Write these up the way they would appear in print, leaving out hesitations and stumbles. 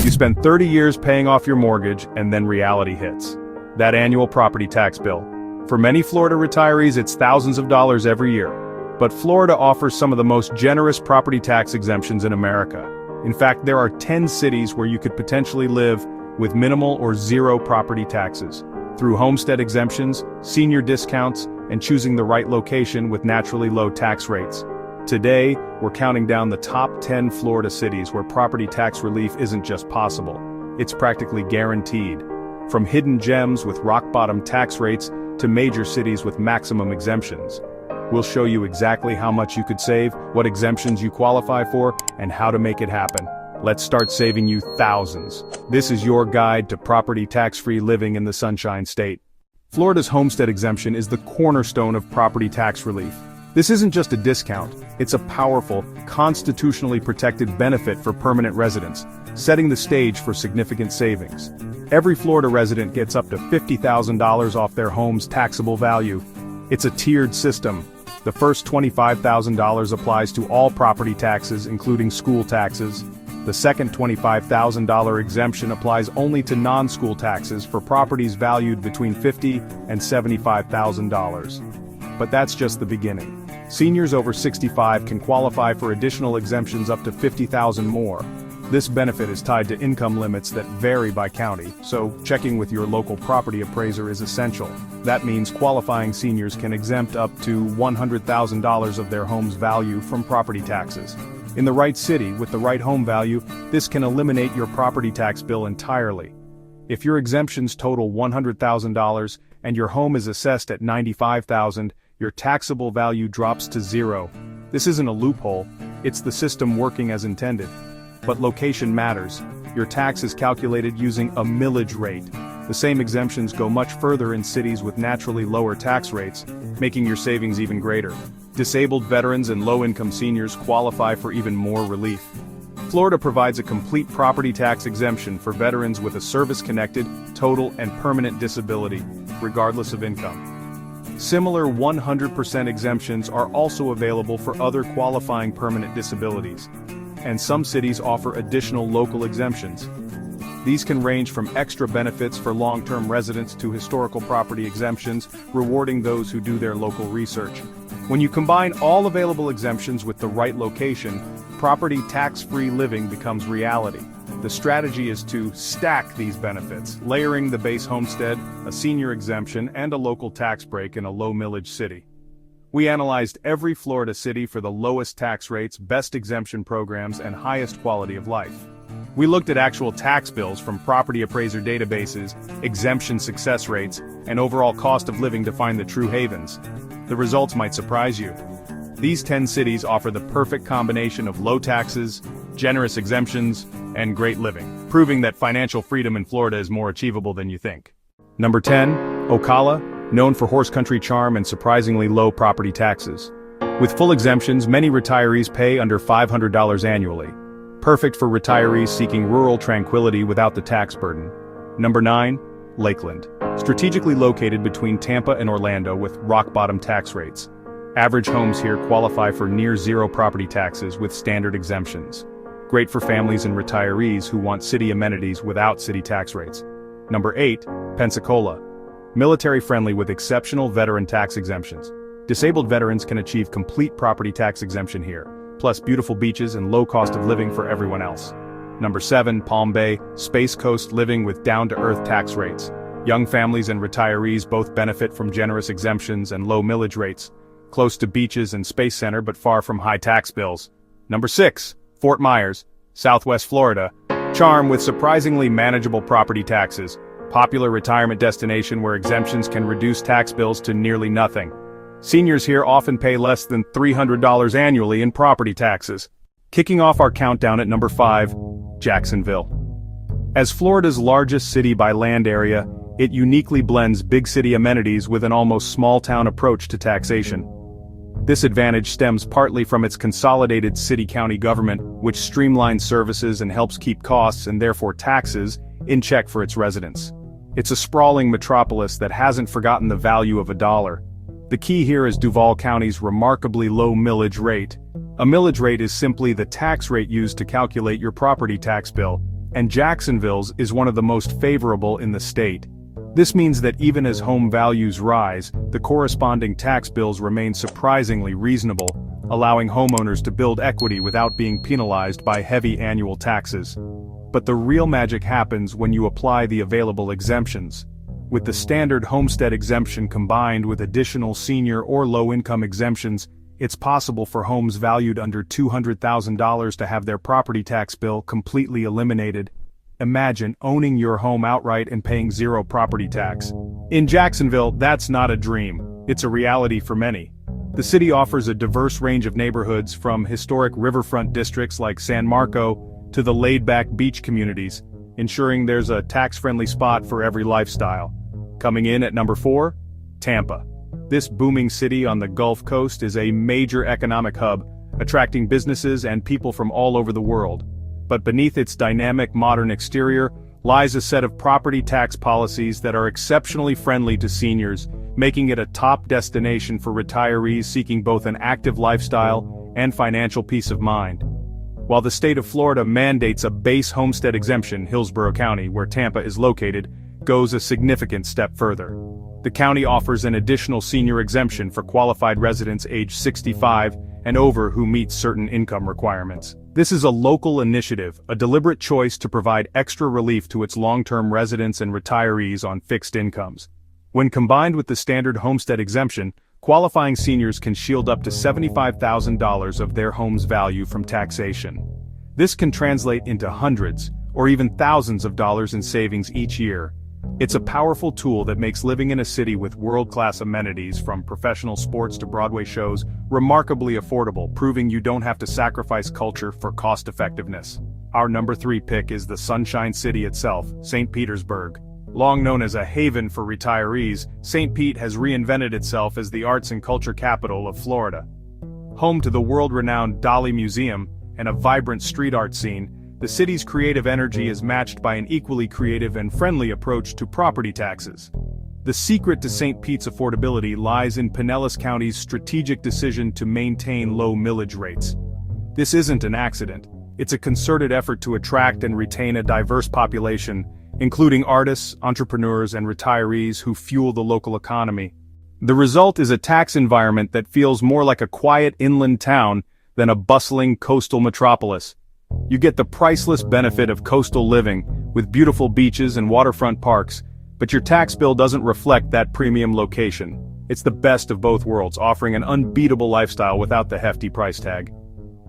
You spend 30 years paying off your mortgage, and then reality hits. That annual property tax bill. For many Florida retirees, it's thousands of dollars every year. But Florida offers some of the most generous property tax exemptions in America. In fact, there are 10 cities where you could potentially live with minimal or zero property taxes, through homestead exemptions, senior discounts, and choosing the right location with naturally low tax rates. Today, we're counting down the top 10 Florida cities where property tax relief isn't just possible, it's practically guaranteed. From hidden gems with rock-bottom tax rates to major cities with maximum exemptions. We'll show you exactly how much you could save, what exemptions you qualify for, and how to make it happen. Let's start saving you thousands. This is your guide to property tax-free living in the Sunshine State. Florida's homestead exemption is the cornerstone of property tax relief. This isn't just a discount, it's a powerful, constitutionally protected benefit for permanent residents, setting the stage for significant savings. Every Florida resident gets up to $50,000 off their home's taxable value. It's a tiered system. The first $25,000 applies to all property taxes, including school taxes. The second $25,000 exemption applies only to non-school taxes for properties valued between $50,000 and $75,000. But that's just the beginning. Seniors over 65 can qualify for additional exemptions up to $50,000 more. This benefit is tied to income limits that vary by county, so checking with your local property appraiser is essential. That means qualifying seniors can exempt up to $100,000 of their home's value from property taxes. In the right city, with the right home value, this can eliminate your property tax bill entirely. If your exemptions total $100,000 and your home is assessed at $95,000, your taxable value drops to zero. This isn't a loophole, it's the system working as intended. But location matters. Your tax is calculated using a millage rate. The same exemptions go much further in cities with naturally lower tax rates, making your savings even greater. Disabled veterans and low-income seniors qualify for even more relief. Florida provides a complete property tax exemption for veterans with a service-connected, total, and permanent disability, regardless of income. Similar 100% exemptions are also available for other qualifying permanent disabilities. And some cities offer additional local exemptions. These can range from extra benefits for long-term residents to historical property exemptions, rewarding those who do their local research. When you combine all available exemptions with the right location, property tax-free living becomes reality. The strategy is to stack these benefits, layering the base homestead, a senior exemption, and a local tax break in a low-millage city. We analyzed every Florida city for the lowest tax rates, best exemption programs, and highest quality of life. We looked at actual tax bills from property appraiser databases, exemption success rates, and overall cost of living to find the true havens. The results might surprise you. These 10 cities offer the perfect combination of low taxes, generous exemptions, and great living, proving that financial freedom in Florida is more achievable than you think. Number 10, Ocala, known for horse country charm and surprisingly low property taxes. With full exemptions, many retirees pay under $500 annually. Perfect for retirees seeking rural tranquility without the tax burden. Number 9, Lakeland. Strategically located between Tampa and Orlando with rock-bottom tax rates. Average homes here qualify for near-zero property taxes with standard exemptions. Great for families and retirees who want city amenities without city tax rates. Number 8, Pensacola. Military-friendly with exceptional veteran tax exemptions. Disabled veterans can achieve complete property tax exemption here, plus beautiful beaches and low cost of living for everyone else. Number 7, Palm Bay, Space Coast living with down-to-earth tax rates. Young families and retirees both benefit from generous exemptions and low millage rates. Close to beaches and Space Center but far from high tax bills. Number 6, Fort Myers, Southwest Florida. Charm with surprisingly manageable property taxes. Popular retirement destination where exemptions can reduce tax bills to nearly nothing. Seniors here often pay less than $300 annually in property taxes. Kicking off our countdown at number 5, Jacksonville. As Florida's largest city by land area, it uniquely blends big city amenities with an almost small-town approach to taxation. This advantage stems partly from its consolidated city-county government, which streamlines services and helps keep costs and therefore taxes in check for its residents. It's a sprawling metropolis that hasn't forgotten the value of a dollar. The key here is Duval County's remarkably low millage rate. A millage rate is simply the tax rate used to calculate your property tax bill. and Jacksonville's is one of the most favorable in the state. This means that even as home values rise, the corresponding tax bills remain surprisingly reasonable, allowing homeowners to build equity without being penalized by heavy annual taxes. But the real magic happens when you apply the available exemptions. With the standard homestead exemption combined with additional senior or low-income exemptions, it's possible for homes valued under $200,000 to have their property tax bill completely eliminated. Imagine owning your home outright and paying zero property tax. In Jacksonville, that's not a dream, it's a reality for many. The city offers a diverse range of neighborhoods from historic riverfront districts like San Marco to the laid-back beach communities, ensuring there's a tax-friendly spot for every lifestyle. Coming in at number 4, Tampa. This booming city on the Gulf Coast is a major economic hub, attracting businesses and people from all over the world. But beneath its dynamic modern exterior lies a set of property tax policies that are exceptionally friendly to seniors, making it a top destination for retirees seeking both an active lifestyle and financial peace of mind. While the state of Florida mandates a base homestead exemption, Hillsborough County, where Tampa is located, goes a significant step further. The county offers an additional senior exemption for qualified residents age 65 and over who meet certain income requirements. This is a local initiative, a deliberate choice to provide extra relief to its long-term residents and retirees on fixed incomes. When combined with the standard homestead exemption, qualifying seniors can shield up to $75,000 of their home's value from taxation. This can translate into hundreds, or even thousands of dollars in savings each year. It's a powerful tool that makes living in a city with world-class amenities from professional sports to Broadway shows remarkably affordable, proving you don't have to sacrifice culture for cost-effectiveness. Our number 3 pick is the Sunshine City itself, St. Petersburg. Long known as a haven for retirees, St. Pete has reinvented itself as the arts and culture capital of Florida. Home to the world-renowned Dali Museum and a vibrant street art scene, the city's creative energy is matched by an equally creative and friendly approach to property taxes. The secret to St. Pete's affordability lies in Pinellas County's strategic decision to maintain low millage rates. This isn't an accident. It's a concerted effort to attract and retain a diverse population, including artists, entrepreneurs, and retirees who fuel the local economy. The result is a tax environment that feels more like a quiet inland town than a bustling coastal metropolis. You get the priceless benefit of coastal living, with beautiful beaches and waterfront parks, but your tax bill doesn't reflect that premium location. It's the best of both worlds, offering an unbeatable lifestyle without the hefty price tag.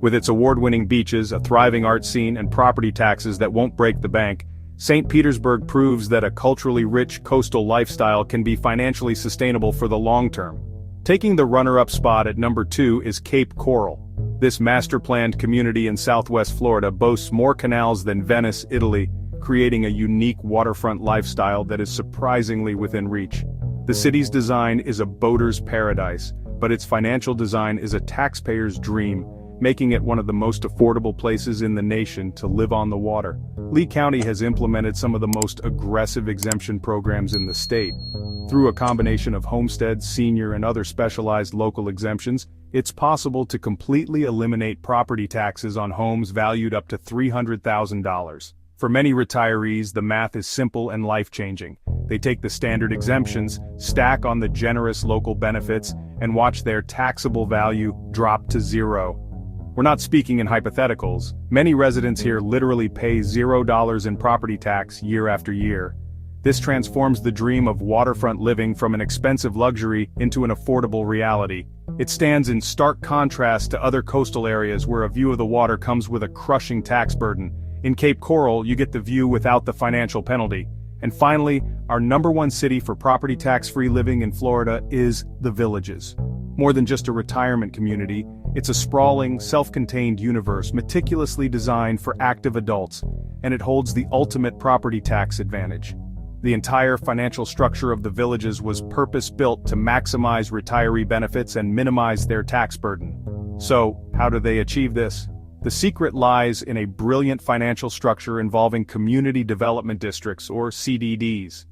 With its award-winning beaches, a thriving art scene, and property taxes that won't break the bank, St. Petersburg proves that a culturally rich coastal lifestyle can be financially sustainable for the long term. Taking the runner-up spot at number 2 is Cape Coral. This master-planned community in southwest Florida boasts more canals than Venice, Italy, creating a unique waterfront lifestyle that is surprisingly within reach. The city's design is a boater's paradise, but its financial design is a taxpayer's dream, making it one of the most affordable places in the nation to live on the water. Lee County has implemented some of the most aggressive exemption programs in the state. Through a combination of homestead, senior, and other specialized local exemptions, it's possible to completely eliminate property taxes on homes valued up to $300,000. For many retirees, the math is simple and life-changing. They take the standard exemptions, stack on the generous local benefits, and watch their taxable value drop to zero. We're not speaking in hypotheticals. Many residents here literally pay $0 in property tax year after year. This transforms the dream of waterfront living from an expensive luxury into an affordable reality. It stands in stark contrast to other coastal areas where a view of the water comes with a crushing tax burden. In Cape Coral, you get the view without the financial penalty. And finally, our number 1 city for property tax-free living in Florida is The Villages. More than just a retirement community, it's a sprawling, self-contained universe meticulously designed for active adults, and it holds the ultimate property tax advantage. The entire financial structure of The Villages was purpose-built to maximize retiree benefits and minimize their tax burden. So, how do they achieve this? The secret lies in a brilliant financial structure involving community development districts, or CDDs.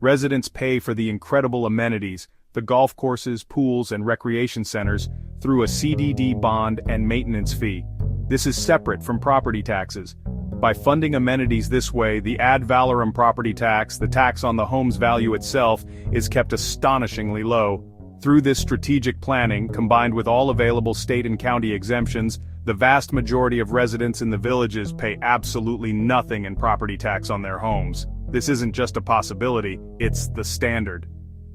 Residents pay for the incredible amenities, the golf courses, pools, and recreation centers, through a CDD bond and maintenance fee. This is separate from property taxes. By funding amenities this way, the ad valorem property tax, the tax on the home's value itself, is kept astonishingly low. Through this strategic planning, combined with all available state and county exemptions, the vast majority of residents in the villages pay absolutely nothing in property tax on their homes. This isn't just a possibility, it's the standard.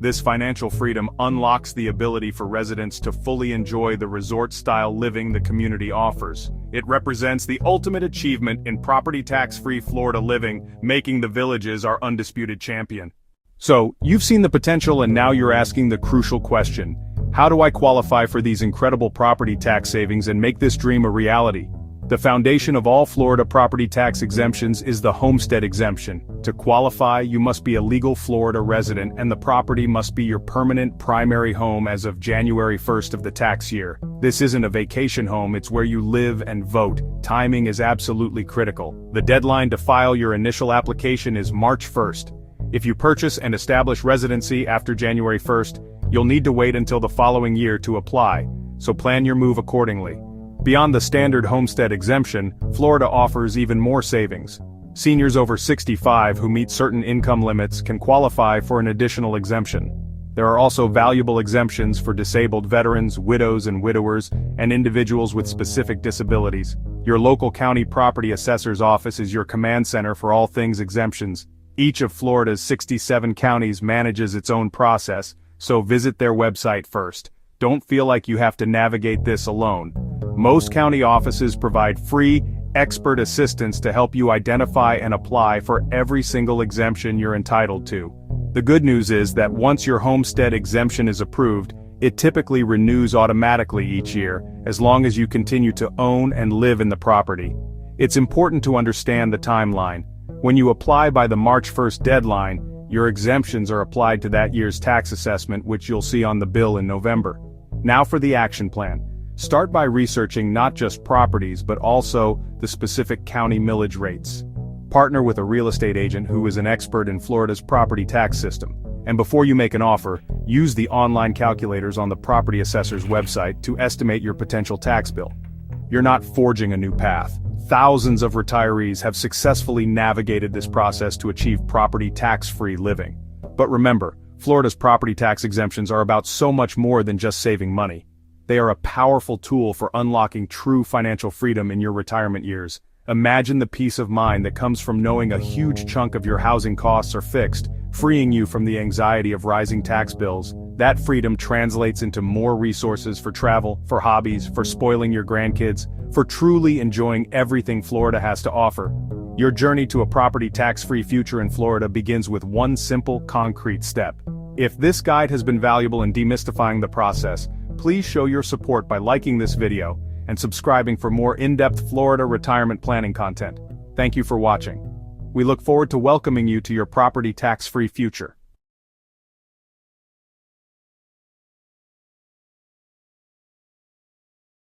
This financial freedom unlocks the ability for residents to fully enjoy the resort-style living the community offers. It represents the ultimate achievement in property tax-free Florida living, making the villages our undisputed champion. So, you've seen the potential and now you're asking the crucial question: how do I qualify for these incredible property tax savings and make this dream a reality? The foundation of all Florida property tax exemptions is the homestead exemption. To qualify, you must be a legal Florida resident and the property must be your permanent primary home as of January 1st of the tax year. This isn't a vacation home, it's where you live and vote. Timing is absolutely critical. The deadline to file your initial application is March 1st. If you purchase and establish residency after January 1st, you'll need to wait until the following year to apply, so plan your move accordingly. Beyond the standard homestead exemption, Florida offers even more savings. Seniors over 65 who meet certain income limits can qualify for an additional exemption. There are also valuable exemptions for disabled veterans, widows and widowers, and individuals with specific disabilities. Your local county property assessor's office is your command center for all things exemptions. Each of Florida's 67 counties manages its own process, so visit their website first. Don't feel like you have to navigate this alone. Most county offices provide free, expert assistance to help you identify and apply for every single exemption you're entitled to. The good news is that once your homestead exemption is approved, it typically renews automatically each year, as long as you continue to own and live in the property. It's important to understand the timeline. When you apply by the March 1st deadline, your exemptions are applied to that year's tax assessment, which you'll see on the bill in November. Now for the action plan. Start by researching not just properties but also the specific county millage rates. Partner with a real estate agent who is an expert in Florida's property tax system. And before you make an offer, use the online calculators on the property assessor's website to estimate your potential tax bill. You're not forging a new path. Thousands of retirees have successfully navigated this process to achieve property tax-free living. But remember, Florida's property tax exemptions are about so much more than just saving money. They are a powerful tool for unlocking true financial freedom in your retirement years. Imagine the peace of mind that comes from knowing a huge chunk of your housing costs are fixed, freeing you from the anxiety of rising tax bills. That freedom translates into more resources for travel, for hobbies, for spoiling your grandkids, for truly enjoying everything Florida has to offer. Your journey to a property tax-free future in Florida begins with one simple, concrete step. If this guide has been valuable in demystifying the process, please show your support by liking this video and subscribing for more in-depth Florida retirement planning content. Thank you for watching. We look forward to welcoming you to your property tax-free future.